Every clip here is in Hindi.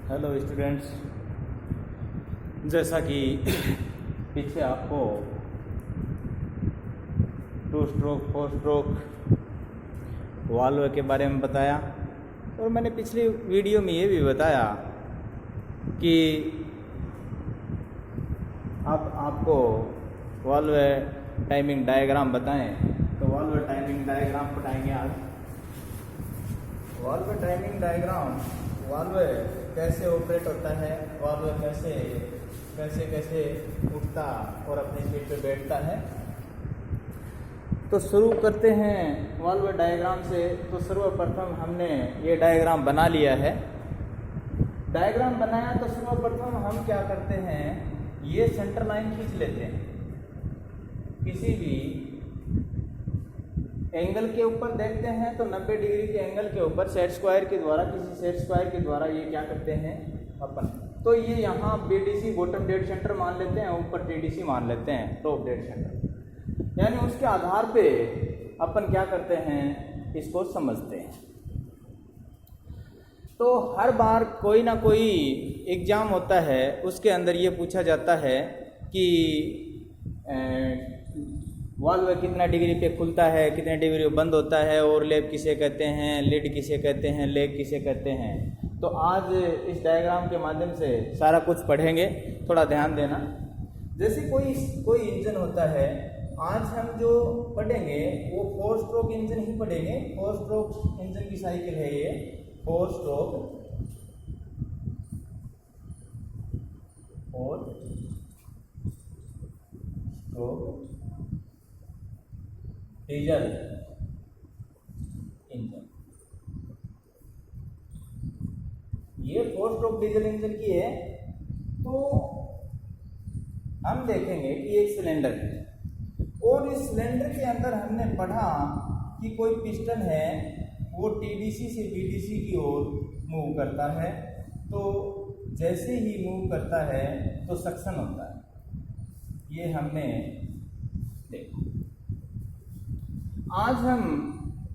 हेलो स्टूडेंट्स, जैसा कि पीछे आपको 2 स्ट्रोक 4 स्ट्रोक वाल्व के बारे में बताया और मैंने पिछली वीडियो में ये भी बताया कि अब आपको वाल्व टाइमिंग डायग्राम बताएं। तो वाल्व टाइमिंग डायग्राम बताएंगे आज। वाल्व टाइमिंग डायग्राम, वाल्व कैसे ऑपरेट होता है, वाल्व कैसे कैसे कैसे उठता और अपनी सीट पे बैठता है। तो शुरू करते हैं वाल्व डायग्राम से। तो सर्वप्रथम हमने ये डायग्राम बना लिया है। डायग्राम बनाया तो सर्वप्रथम हम क्या करते हैं, ये सेंटर लाइन खींच लेते हैं। किसी भी एंगल के ऊपर देखते हैं तो 90 डिग्री के एंगल के ऊपर सेट स्क्वायर के द्वारा, किसी सेट स्क्वायर के द्वारा ये क्या करते हैं अपन। तो ये यहाँ बीडीसी बॉटम डेड सेंटर मान लेते हैं, ऊपर टीडीसी मान लेते हैं टॉप डेड सेंटर। यानी उसके आधार पे अपन क्या करते हैं, इसको समझते हैं। तो हर बार कोई ना कोई एग्जाम होता है, उसके अंदर ये पूछा जाता है कि वाल्व कितना डिग्री पे खुलता है, कितने डिग्री पे बंद होता है, ओवरलैप किसे कहते हैं, लिड किसे कहते हैं, लेग किसे कहते हैं। तो आज इस डायग्राम के माध्यम से सारा कुछ पढ़ेंगे, थोड़ा ध्यान देना। जैसे कोई इंजन होता है, आज हम जो पढ़ेंगे वो 4 स्ट्रोक इंजन ही पढ़ेंगे। 4 स्ट्रोक इंजन की साइकिल है ये, 4 स्ट्रोक डीजल इंजन। ये 4 स्ट्रोक डीजल इंजन की है। तो हम देखेंगे कि एक सिलेंडर है और इस सिलेंडर के अंदर हमने पढ़ा कि कोई पिस्टन है, वो टीडीसी से बीडीसी की ओर मूव करता है। तो जैसे ही मूव करता है तो सक्शन होता है। ये हमने देखा। आज हम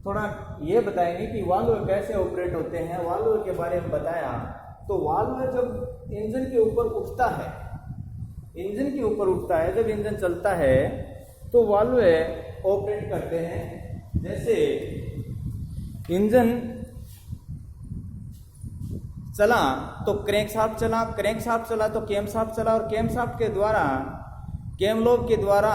थोड़ा ये बताएंगे कि वाल्व कैसे ऑपरेट होते हैं। वाल्व के बारे में बताया तो वाल्व जब इंजन के ऊपर उठता है, इंजन के ऊपर उठता है, जब इंजन चलता है तो वाल्व ऑपरेट करते हैं। जैसे इंजन चला तो क्रैंकशाफ्ट चला, क्रैंकशाफ्ट चला तो कैमशाफ्ट चला, और कैमशाफ्ट के द्वारा, कैमलोब के द्वारा,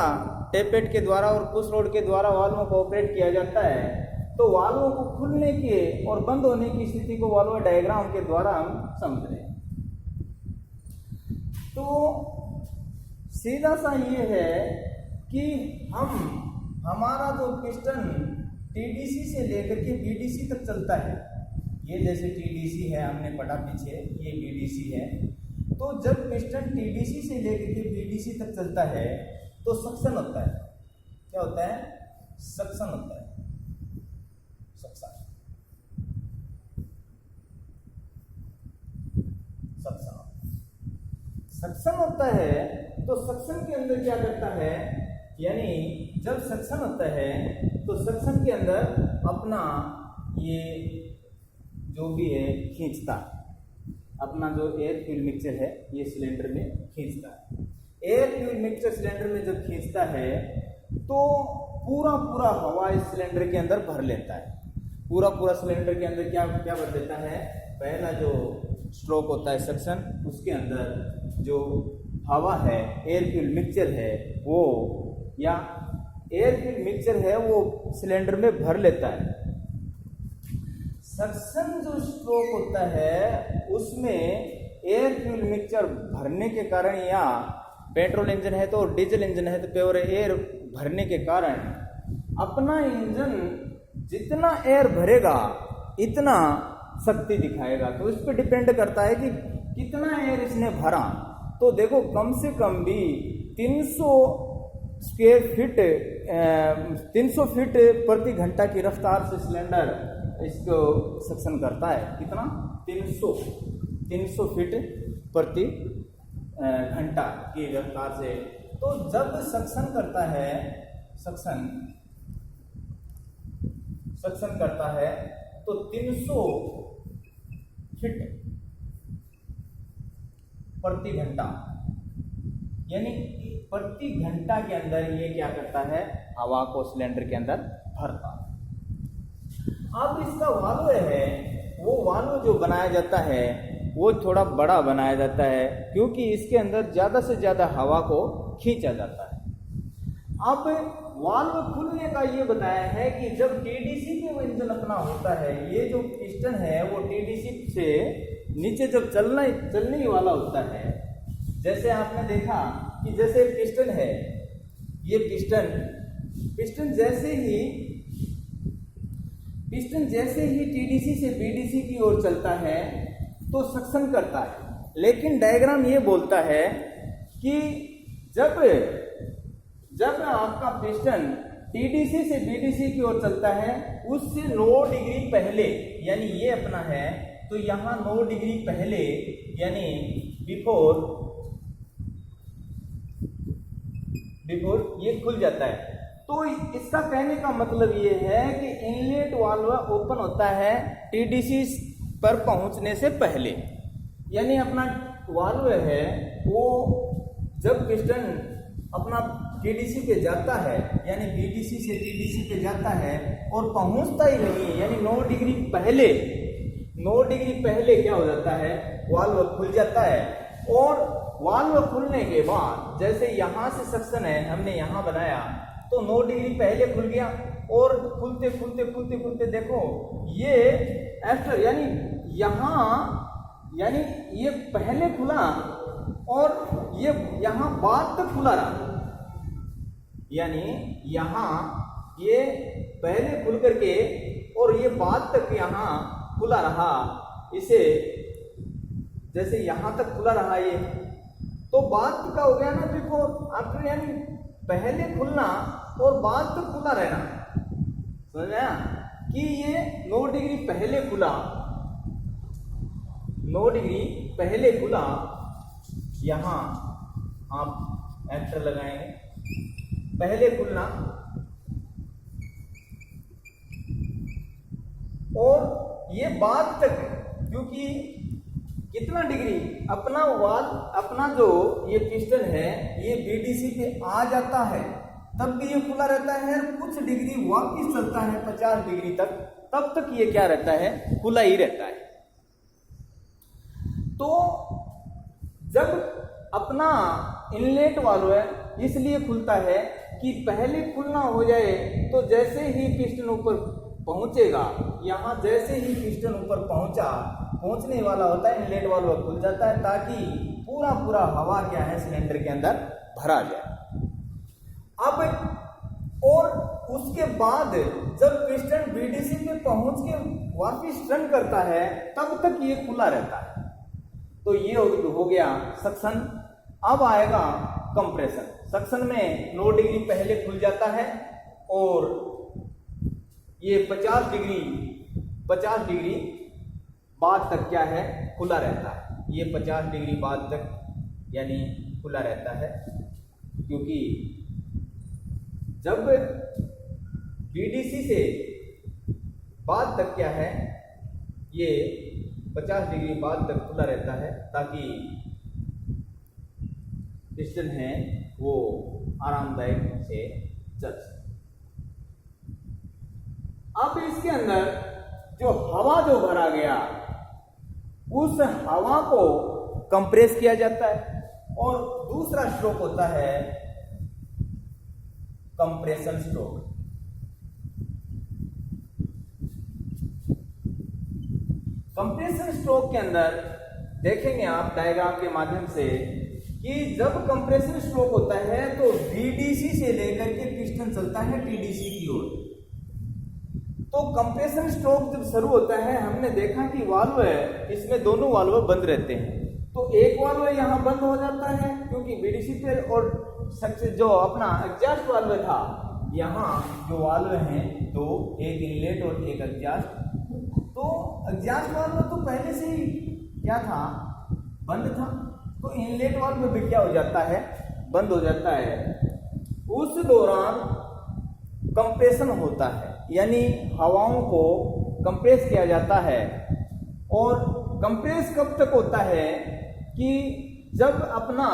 टेपेट के द्वारा और पुश रोड के द्वारा वाल्वों को ऑपरेट किया जाता है। तो वाल्वों को खुलने के और बंद होने की स्थिति को वाल्व डायग्राम के द्वारा हम समझ रहे हैं। तो सीधा सा ये है कि हमारा जो पिस्टन टीडीसी से लेकर के बीडीसी तक चलता है, ये जैसे टीडीसी है, हमने पढ़ा पीछे, ये बीडीसी है। तो जब पिस्टन टीडीसी से लेकर के बीडीसी तक चलता है तो सक्शन होता है। क्या होता है? सक्शन होता है। सक्शन सक्शन होता है। तो सक्शन के अंदर क्या करता है, यानी जब सक्शन होता है तो सक्शन के अंदर अपना ये जो भी है खींचता, अपना जो एयर फ्यूल मिक्सचर है ये सिलेंडर में खींचता है। एयर फ्यूल मिक्सचर सिलेंडर में जब खींचता है तो पूरा हवा इस सिलेंडर के अंदर भर लेता है। पूरा सिलेंडर के अंदर क्या क्या भर देता है, पहला जो स्ट्रोक होता है सक्शन, उसके अंदर जो हवा है, एयर फ्यूल मिक्सचर है वो, या एयर फ्यूल मिक्सचर है वो सिलेंडर में भर लेता है। सक्शन जो स्ट्रोक होता है उसमें एयर फ्यूल मिक्सचर भरने के कारण, या पेट्रोल इंजन है तो डीजल इंजन है तो प्योर एयर भरने के कारण अपना इंजन जितना एयर भरेगा इतना शक्ति दिखाएगा। तो इस पर डिपेंड करता है कि कितना एयर इसने भरा। तो देखो कम से कम भी 300 फीट प्रति घंटा की रफ्तार से सिलेंडर इसको सक्शन करता है। कितना? 300 फीट प्रति घंटा की रफ्तार से। तो जब सक्शन करता है, सक्शन सक्शन करता है तो 300 फीट प्रति घंटा, यानी प्रति घंटा के अंदर ये क्या करता है, हवा को सिलेंडर के अंदर भरता है। अब इसका वाल्व है, वो वाल्व जो बनाया जाता है वो थोड़ा बड़ा बनाया जाता है, क्योंकि इसके अंदर ज़्यादा से ज़्यादा हवा को खींचा जाता है। अब वाल्व खुलने का ये बताया है कि जब टीडीसी पे वो इंजन अपना होता है, ये जो पिस्टन है वो टीडीसी से नीचे जब चलने ही वाला होता है, जैसे आपने देखा कि जैसे पिस्टन है, ये पिस्टन जैसे ही टीडीसी से बीडीसी की ओर चलता है तो सक्शन करता है। लेकिन डायग्राम ये बोलता है कि जब आपका पिस्टन टीडीसी से बीडीसी की ओर चलता है, उससे 9 डिग्री पहले, यानी ये अपना है तो यहाँ 9 डिग्री पहले, यानी बिफोर ये खुल जाता है। तो इसका कहने का मतलब ये है कि इनलेट वाल्व ओपन होता है टीडीसी पर पहुंचने से पहले, यानी अपना वाल्व है वो जब पिस्टन अपना टीडीसी पे जाता है, यानी बीडीसी से टीडीसी पे जाता है और पहुंचता ही नहीं है, यानी 9 डिग्री पहले क्या हो जाता है, वाल्व खुल जाता है। और वाल्व खुलने के बाद जैसे यहाँ से सक्शन है, हमने यहाँ बनाया तो 9 डिग्री पहले खुल गया, और खुलते देखो ये आफ्टर, यानी ये पहले खुला और ये यहाँ बाद तक खुला रहा, यानी यहाँ ये पहले खुल करके और ये बाद तक यहाँ खुला रहा। इसे जैसे यहाँ तक खुला रहा ये, तो बाद का हो गया ना बिफोर आफ्टर, यानी पहले खुलना और बाद तक खुला रहना। समझ आया कि ये 9 डिग्री पहले खुला, 9 डिग्री पहले खुला, यहाँ आप एंटर लगाएंगे, पहले खुलना, और ये बाद तक, क्योंकि कितना डिग्री अपना जो ये पिस्टन है ये बीडीसी पे आ जाता है तब भी ये खुला रहता है, कुछ डिग्री वापस चलता है 50 डिग्री तक, तब तक ये क्या रहता है, खुला ही रहता है। तो जब अपना इनलेट वाल्व है इसलिए खुलता है कि पहले खुलना हो जाए, तो जैसे ही पिस्टन ऊपर पहुंचेगा, यहाँ जैसे ही पिस्टन ऊपर पहुंचने वाला होता है, इनलेट वाल्व खुल जाता है ताकि पूरा हवा क्या है सिलेंडर के अंदर भरा जाए। अब और उसके बाद जब पिस्टन बीडीसी पे पहुंच के वापस टर्न करता है तब तक ये खुला रहता है। तो ये हो गया सक्शन। अब आएगा कंप्रेशन। सक्शन में 9 डिग्री पहले खुल जाता है और ये 50 डिग्री बाद तक क्या है, खुला रहता है। ये 50 डिग्री बाद तक यानी खुला रहता है, क्योंकि जब बीडीसी से बाद तक क्या है, ये 50 डिग्री बाद तक खुला रहता है ताकि पिस्टन है वो आरामदायक से चल सके। अब इसके अंदर जो हवा जो भरा गया उस हवा को कंप्रेस किया जाता है, और दूसरा स्ट्रोक होता है कंप्रेशन स्ट्रोक। कंप्रेशन स्ट्रोक के अंदर देखेंगे आप डायग्राम के माध्यम से कि जब कंप्रेशन स्ट्रोक होता है तो बीडीसी से लेकर के पिस्टन चलता है टीडीसी की ओर। तो कंप्रेशन स्ट्रोक जब शुरू होता है, हमने देखा कि वाल्व है, इसमें दोनों वाल्व बंद रहते हैं। तो एक वाल्व यहाँ बंद हो जाता है क्योंकि बीडीसी पे, और जो अपना एग्जॉस्ट वाल्व था, यहाँ जो वाल्व हैं दो, एक इनलेट और एक एग्जॉस्ट। तो एग्जॉस्ट वाल्व तो पहले से ही क्या था, बंद था। तो इनलेट वाल्व भी क्या हो जाता है, बंद हो जाता है। उस दौरान कंप्रेशन होता है, यानी हवाओं को कंप्रेस किया जाता है। और कंप्रेस कब तक होता है कि जब अपना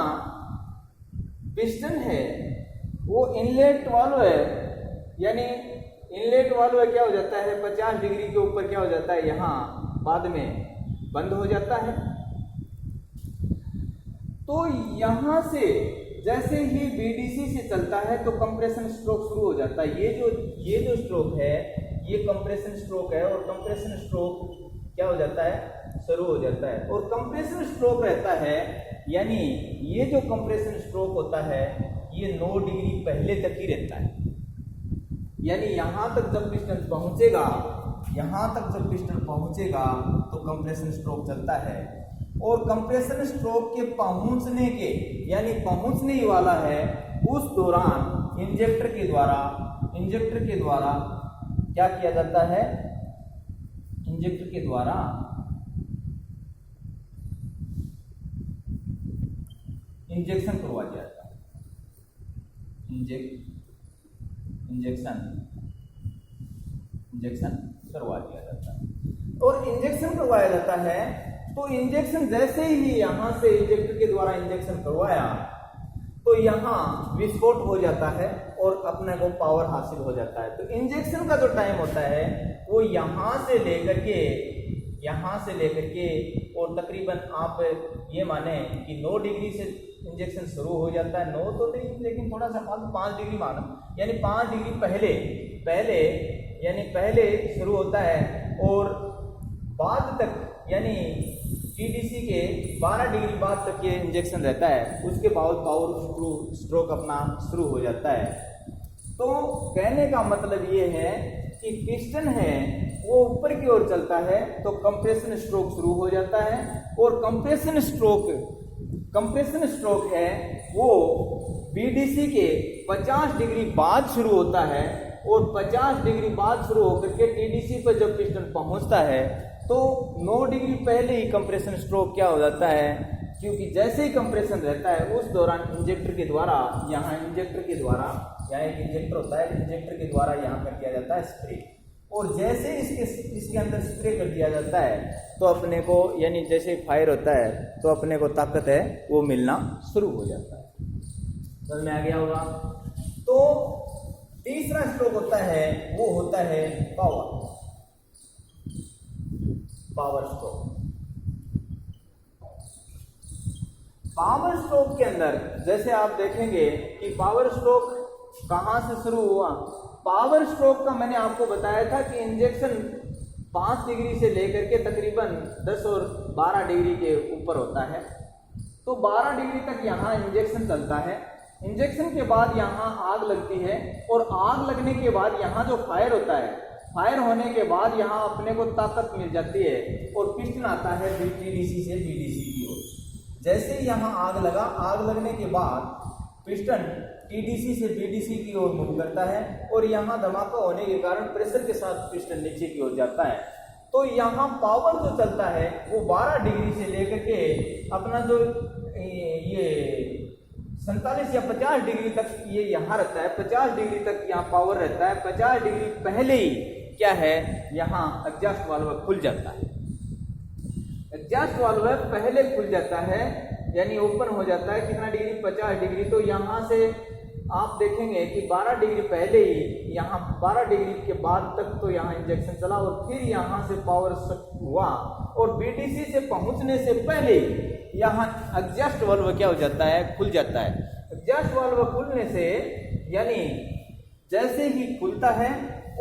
पिस्टन है वो इनलेट वाल्व है, यानी इनलेट वाल्व क्या हो जाता है 50 डिग्री के ऊपर क्या हो जाता है, यहाँ बाद में बंद हो जाता है। तो यहाँ से जैसे ही बीडीसी से चलता है तो कंप्रेशन स्ट्रोक शुरू हो जाता है। ये जो स्ट्रोक है ये कंप्रेशन स्ट्रोक है, और कंप्रेशन स्ट्रोक क्या हो जाता है, शुरू हो जाता है। और कंप्रेशन स्ट्रोक रहता है, यानी ये जो कंप्रेशन स्ट्रोक होता है ये 9 डिग्री पहले तक ही रहता है। यानी यहाँ तक जब पिस्टन पहुंचेगा, यहाँ तक जब पिस्टन पहुंचेगा तो कंप्रेशन स्ट्रोक चलता है। और कंप्रेशन स्ट्रोक के पहुंचने के, यानी पहुंचने ही वाला है, उस दौरान इंजेक्टर के द्वारा क्या किया जाता है, इंजेक्टर के द्वारा इंजेक्शन करवा दिया जाता है। इंजेक्शन करवा दिया जाता है। और इंजेक्शन करवाया जाता है तो इंजेक्शन जैसे ही यहां से इंजेक्टर के द्वारा इंजेक्शन करवाया तो यहां विस्फोट हो जाता है और अपने को पावर हासिल हो जाता है। तो इंजेक्शन का जो टाइम होता है वो यहां से लेकर के और तकरीबन आप ये माने कि 9 डिग्री से इंजेक्शन शुरू हो जाता है। 9 तो नहीं, लेकिन थोड़ा सा 5 डिग्री मानो, यानी 5 डिग्री पहले शुरू होता है और बाद तक, यानी टीडीसी के 12 डिग्री बाद तक ये इंजेक्शन रहता है। उसके बाद पावर स्ट्रोक अपना शुरू हो जाता है। तो कहने का मतलब ये है कि पिस्टन है वो ऊपर की ओर चलता है तो कंप्रेशन स्ट्रोक शुरू हो जाता है। और कंप्रेशन स्ट्रोक है वो बीडीसी के 50 डिग्री बाद शुरू होता है, और 50 डिग्री बाद शुरू होकर के टीडीसी पर जब पिस्टन पहुंचता है तो 9 डिग्री पहले ही कंप्रेशन स्ट्रोक क्या हो जाता है, क्योंकि जैसे ही कंप्रेशन रहता है उस दौरान इंजेक्टर के द्वारा यहाँ एक इंजेक्टर होता है, इंजेक्टर के द्वारा यहाँ कर दिया जाता है स्प्रे। और जैसे इसके अंदर स्प्रे कर दिया जाता है तो अपने को, यानी जैसे फायर होता है तो अपने को ताकत है वो मिलना शुरू हो जाता है। समझ में आ गया होगा। तो तीसरा स्ट्रोक होता है वो होता है पावर स्ट्रोक के अंदर जैसे आप देखेंगे कि पावर स्ट्रोक कहां से शुरू हुआ। पावर स्ट्रोक का मैंने आपको बताया था कि इंजेक्शन 5 डिग्री से लेकर के तकरीबन 10 और 12 डिग्री के ऊपर होता है। तो 12 डिग्री तक यहाँ इंजेक्शन चलता है। इंजेक्शन के बाद यहाँ आग लगती है, और आग लगने के बाद यहाँ जो फायर होता है, फायर होने के बाद यहाँ अपने को ताकत मिल जाती है और पिस्टन आता है टीडीसी से बीडीसी की ओर। जैसे ही यहाँ आग लगा, आग लगने के बाद पिस्टन टीडीसी से बीडीसी की ओर मूव करता है, और यहाँ धमाका होने के कारण प्रेशर के साथ पिस्टन नीचे की ओर जाता है। तो यहाँ पावर जो चलता है वो 12 डिग्री से लेकर के अपना जो ये 47 या 50 डिग्री तक ये यहाँ रहता है। 50 डिग्री तक यहाँ पावर रहता है। 50 डिग्री पहले ही क्या है, यहाँ एग्जॉस्ट वाल्व खुल जाता है। एग्जॉस्ट वाल्व पहले खुल जाता है, यानी ओपन हो जाता है। कितना डिग्री, 50 डिग्री। तो यहाँ से आप देखेंगे कि 12 डिग्री पहले ही, यहाँ 12 डिग्री के बाद तक तो यहाँ इंजेक्शन चला, और फिर यहाँ से पावर हुआ, और बीडीसी से पहुँचने से पहले यहाँ एग्जॉस्ट वाल्व क्या हो जाता है, खुल जाता है। एग्जॉस्ट वाल्व खुलने से, यानी जैसे ही खुलता है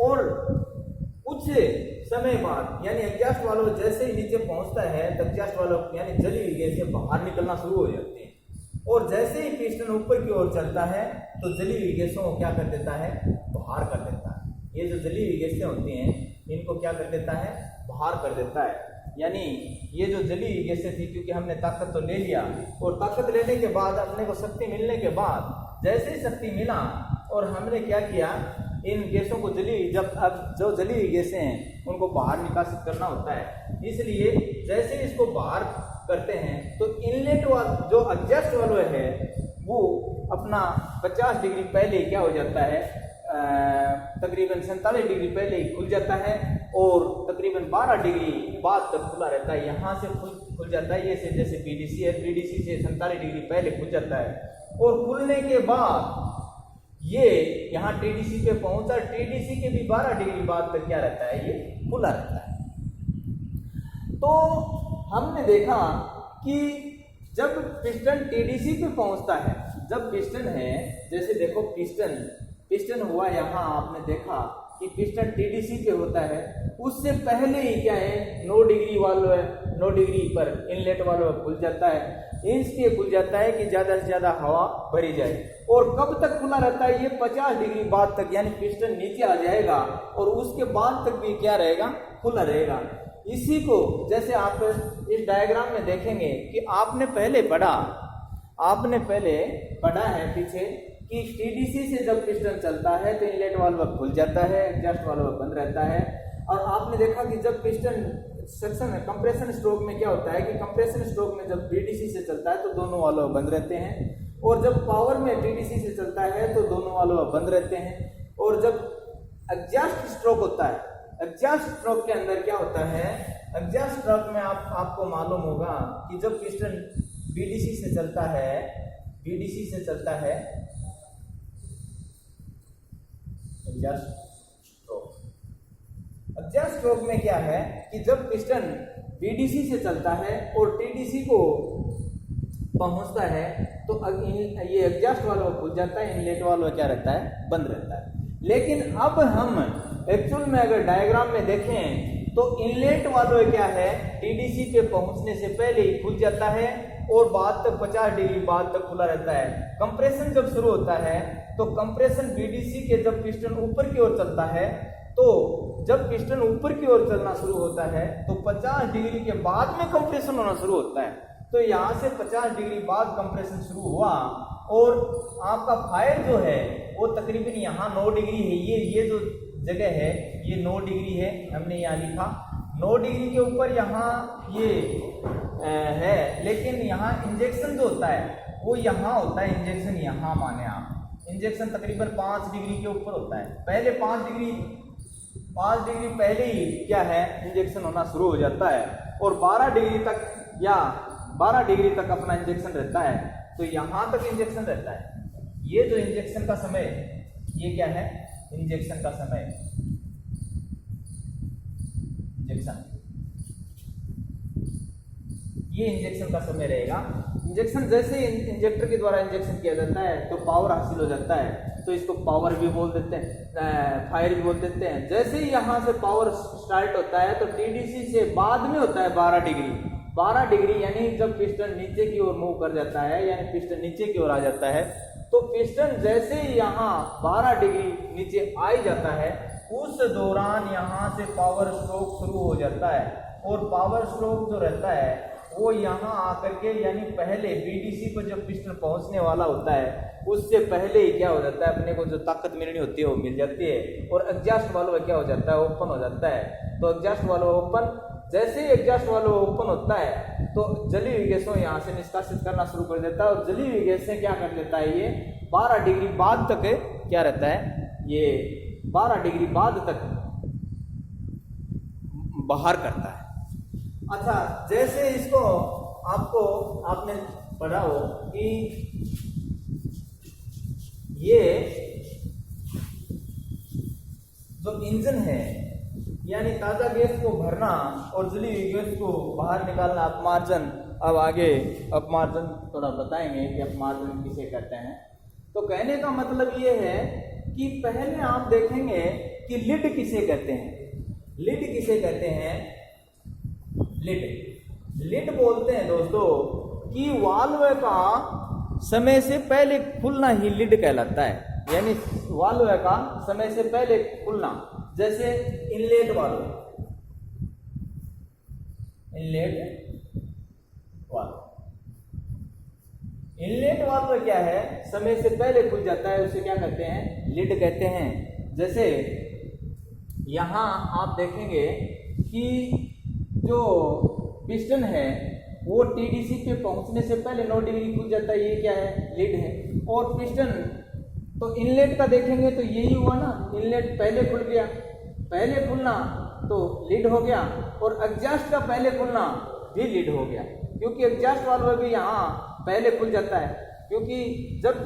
और कुछ समय बाद, यानी एग्जॉस्ट वाल्व जैसे ही नीचे पहुंचता है तो एग्जॉस्ट वाल्व यानी जली हुई गैसें बाहर निकलना शुरू हो जाती हैं। और जैसे ही पिस्टन ऊपर की ओर चलता है तो जली हुई गैसों को क्या कर देता है, बाहर कर देता है। ये जो जली हुई गैसें होती हैं इनको क्या कर देता है, बाहर कर देता है। यानी ये जो जली हुई गैसें थी, क्योंकि हमने ताकत तो ले लिया, और ताकत लेने के बाद अपने को शक्ति मिलने के बाद, जैसे ही शक्ति मिला और हमने क्या किया, इन गैसों को अब जो जली हुई गैसें हैं उनको बाहर निकासित करना होता है। इसलिए जैसे इसको बाहर करते हैं तो इनलेट जो एग्जॉस्ट वाल्व है वो अपना 50 डिग्री पहले क्या हो जाता है, तकरीबन 47 डिग्री पहले ही खुल जाता है और तकरीबन 12 डिग्री बाद तक खुला रहता है। यहाँ से खुल जाता है, ये से जैसे पीडीसी है, पीडीसी से 47 डिग्री पहले खुल जाता है और खुलने के बाद ये यहाँ टीडीसी पे पहुंचा, टीडीसी के भी 12 डिग्री बाद तक क्या रहता है, ये खुला रहता है। तो हमने देखा कि जब पिस्टन टीडीसी पे पहुंचता है, जब पिस्टन है, जैसे देखो पिस्टन हुआ यहाँ, आपने देखा कि पिस्टन टीडीसी पे होता है, उससे पहले ही क्या है 9 डिग्री वाल्व है, 9 डिग्री पर इनलेट वाल्व खुल जाता है। इसलिए खुल जाता है कि ज़्यादा से ज़्यादा हवा भरी जाए। और कब तक खुला रहता है, ये 50 डिग्री बाद तक, यानी पिस्टन नीचे आ जाएगा और उसके बाद तक भी क्या रहेगा, खुला रहेगा। इसी को जैसे आप इस डायग्राम में देखेंगे कि आपने पहले पढ़ा है पीछे कि टीडीसी से जब पिस्टन चलता है तो इनलेट वाल्व खुल जाता है, एग्जॉस्ट वाल्व बंद रहता है। और आपने देखा कि जब पिस्टन सेक्शन में कंप्रेशन स्ट्रोक में क्या होता है कि कंप्रेशन स्ट्रोक में जब बीडीसी से चलता है तो दोनों वाल्व बंद रहते हैं, और जब पावर में टीडीसी से चलता है तो दोनों वाल्व बंद रहते हैं। और जब एग्जॉस्ट स्ट्रोक होता है, एग्जॉस्ट स्ट्रोक के अंदर क्या होता है, एग्जॉस्ट स्ट्रोक में आपको मालूम होगा कि जब पिस्टन बीडीसी से चलता है, एग्जॉस्ट स्ट्रोक में क्या है कि जब पिस्टन बीडीसी से चलता है और टीडीसी को पहुंचता है तो ये एग्जॉस्ट वाल्व खुल जाता है, इनलेट वाल्व क्या रहता है, बंद रहता है। लेकिन अब हम एक्चुअल में अगर डायग्राम में देखें तो इनलेट वाल्व क्या है, टीडीसी पे पहुंचने से पहले ही खुल जाता है और बाद तक 50 डिग्री बाद तक खुला रहता है। कंप्रेशन जब शुरू होता है तो कंप्रेशन बीडीसी के जब पिस्टन ऊपर की ओर चलता है, तो जब पिस्टन ऊपर की ओर चलना शुरू होता है तो 50 डिग्री के बाद में कंप्रेशन होना शुरू होता है। तो यहाँ से 50 डिग्री बाद कंप्रेशन शुरू हुआ और आपका फायर जो है वो तकरीबन यहाँ 9 डिग्री है, ये जो जगह है ये 9 डिग्री है, हमने यहाँ लिखा 9 डिग्री के ऊपर यहाँ ये है। लेकिन यहाँ इंजेक्शन जो होता है वो यहाँ होता है, इंजेक्शन यहाँ माने आप, इंजेक्शन तकरीबन 5 डिग्री के ऊपर होता है। पहले 5 डिग्री पहले ही क्या है, इंजेक्शन होना शुरू हो जाता है और 12 डिग्री तक या 12 डिग्री तक अपना इंजेक्शन रहता है। तो यहाँ तक इंजेक्शन रहता है। ये जो इंजेक्शन का समय, ये क्या है, इंजेक्शन का समय, ये इंजेक्शन का समय रहेगा। इंजेक्शन जैसे इंजेक्टर के द्वारा इंजेक्शन किया जाता है तो पावर हासिल हो जाता है, तो इसको पावर भी बोल देते हैं, फायर भी बोल देते हैं। जैसे ही यहाँ से पावर स्टार्ट होता है तो टीडीसी से बाद में होता है 12 डिग्री, यानी जब पिस्टन नीचे की ओर मूव कर जाता है, यानी पिस्टन नीचे की ओर आ जाता है, तो पिस्टन जैसे ही यहाँ 12 डिग्री नीचे आ ही जाता है, उस दौरान यहाँ से पावर स्ट्रोक शुरू हो जाता है। और पावर स्ट्रोक जो रहता है वो यहाँ आकर के, यानी पहले बीडीसी पर जब पिस्टन पहुंचने वाला होता है उससे पहले ही क्या हो जाता है, अपने को जो ताकत मिलनी होती है वो मिल जाती है और एग्जॉस्ट वाल्व क्या हो जाता है, ओपन हो जाता है। तो एग्जॉस्ट वाल्व ओपन, जैसे ही एग्जॉस्ट वाल्व ओपन होता है तो जली हुई गैसों यहाँ से निष्कासित करना शुरू कर देता है और जली हुई गैस से क्या कर देता है, ये 12 डिग्री बाद तक क्या रहता है, ये 12 डिग्री बाद तक बाहर करता है। अच्छा, जैसे इसको आपने पढ़ा हो कि ये जो इंजन है, यानी ताज़ा गैस को भरना और जली हुई गैस को बाहर निकालना, अपमार्जन। अब आगे अपमार्जन थोड़ा बताएंगे कि अपमार्जन किसे कहते हैं। तो कहने का मतलब ये है कि पहले आप देखेंगे कि लिड किसे कहते हैं, लिड बोलते हैं दोस्तों कि वाल्व का समय से पहले खुलना ही लिड कहलाता है, यानी वाल्व का समय से पहले खुलना। जैसे इनलेट वाल्व क्या है, समय से पहले खुल जाता है, उसे क्या कहते हैं, लिड कहते हैं। जैसे यहां आप देखेंगे कि जो पिस्टन है वो टीडीसी पे पहुंचने से पहले 9 डिग्री खुल जाता है, ये क्या है, लिड है। और पिस्टन तो इनलेट का देखेंगे तो यही हुआ ना, इनलेट पहले खुल गया, पहले खुलना तो लीड हो गया, और एग्जॉस्ट का पहले खुलना भी लीड हो गया, क्योंकि एग्जॉस्ट वाल्व भी यहाँ पहले खुल जाता है, क्योंकि जब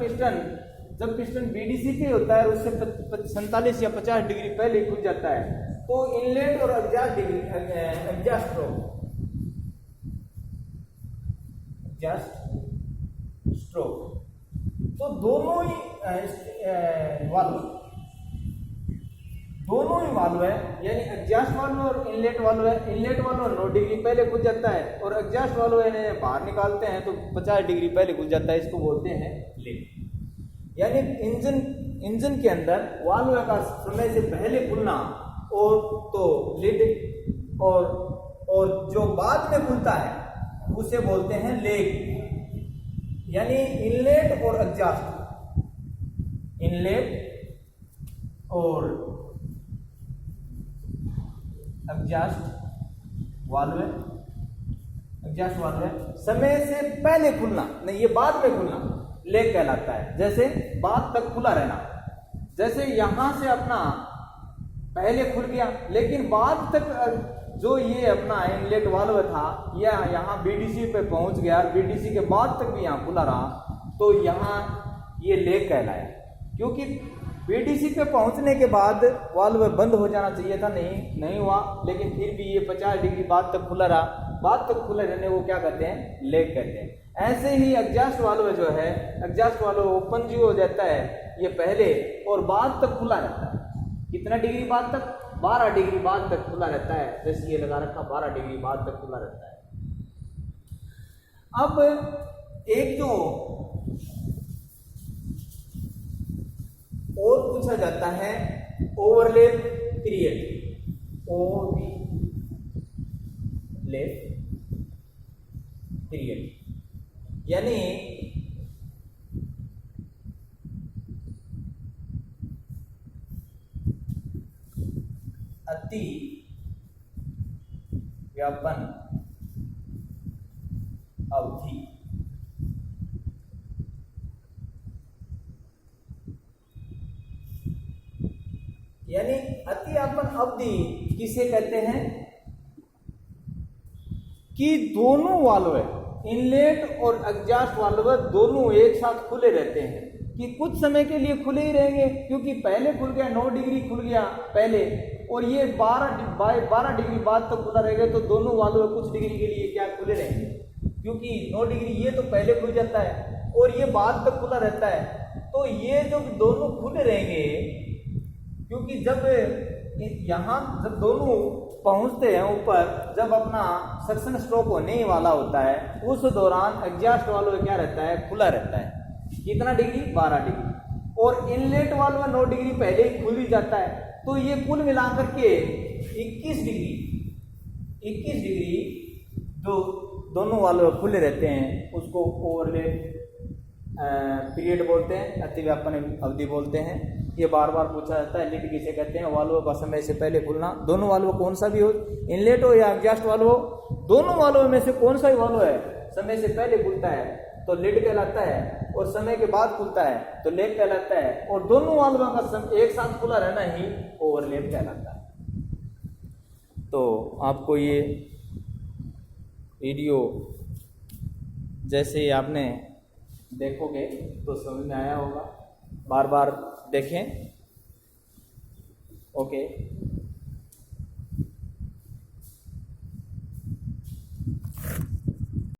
पिस्टन बीडीसी पे होता है उससे 47 या 50 डिग्री पहले खुल जाता है। तो इनलेट और एग्जॉस्ट स्ट्रोक तो दोनों ही वाल्व है, यानी एग्जॉस्ट वाल्व और इनलेट वाल्व है। इनलेट वाल्व 9 डिग्री पहले खुल जाता है और एग्जॉस्ट वाल्व इन्हें बाहर निकालते हैं तो 50 डिग्री पहले खुल जाता है, इसको बोलते हैं लीड। यानी इंजन के अंदर वाल्व का समय से पहले खुलना और तो लीड, और जो बाद में खुलता है उसे बोलते हैं लेग। यानी इनलेट और एग्जॉस्ट, इनलेट और एग्जॉस्ट वाल्व समय से पहले खुलना, नहीं ये बाद में खुलना लेग कहलाता है। जैसे बाद तक खुला रहना, जैसे यहां से अपना पहले खुल गया लेकिन बाद तक जो ये अपना इनलेट वाल्व था या यहाँ बीडीसी पे पहुंच गया, बीडीसी के बाद तक भी यहाँ खुला रहा, तो यहाँ ये लेग कहलाया। क्योंकि बीडीसी पे पहुंचने के बाद वाल्व बंद हो जाना चाहिए था, नहीं हुआ, लेकिन फिर भी ये 50 डिग्री बाद तक खुला रहा। बाद तक खुले रहने को क्या कहते हैं? लेग कहते हैं। ऐसे ही एग्जॉस्ट वाल्व जो है, एग्जॉस्ट वाल्व ओपन जो हो जाता है ये पहले और बाद तक खुला रहता है। कितना डिग्री बाद तक? 12 डिग्री बाद तक खुला रहता है। जैसे ये लगा रखा 12 डिग्री बाद तक खुला रहता है। अब एक जो और पूछा जाता है ओवरलैप पीरियड, ओवरलैप पीरियड, यानी अति व्यापन अवधि। यानी अतिव्यापन अवधि किसे कहते हैं? कि दोनों वाल्व, इनलेट और एग्जॉस्ट वाल्व दोनों एक साथ खुले रहते हैं, कि कुछ समय के लिए खुले ही रहेंगे, क्योंकि पहले खुल गया 9 डिग्री खुल गया पहले, और ये 12 डिग्री बाद तक खुला रहेगा, तो दोनों वाल्व कुछ डिग्री के लिए क्या खुले रहेंगे, क्योंकि 9 डिग्री ये तो पहले खुल जाता है और ये बाद तक खुला रहता है। तो ये जो दोनों खुले रहेंगे, क्योंकि जब यहाँ जब दोनों पहुंचते हैं ऊपर, जब अपना सक्शन स्ट्रोक होने ही वाला होता है, उस दौरान एग्जॉस्ट वाल्व क्या रहता है? खुला रहता है। कितना डिग्री? 12 डिग्री। और इनलेट वाल्व 9 डिग्री पहले ही खुल ही जाता है। तो ये कुल मिलाकर के 21 डिग्री जो दोनों वाल्व खुले रहते हैं उसको ओवरलैप पीरियड बोलते हैं, अतिव्यापन अवधि बोलते हैं। ये बार बार पूछा जाता है, लीड किसे कहते हैं? वाल्व का समय से पहले खुलना। दोनों वाल्व कौन सा भी हो, इनलेट हो या एग्जॉस्ट वाल्व हो, दोनों वाल्व में से कौन सा ही वाल्व है समय से पहले खुलता है तो लीड कहलाता है, और समय के बाद खुलता है तो लेग कहलाता है, और दोनों वाल्व का एक साथ खुला रहना ही ओवरलैप कहलाता है। तो आपको ये वीडियो जैसे ही आपने देखोगे तो समझ में आया होगा, बार बार देखें। ओके।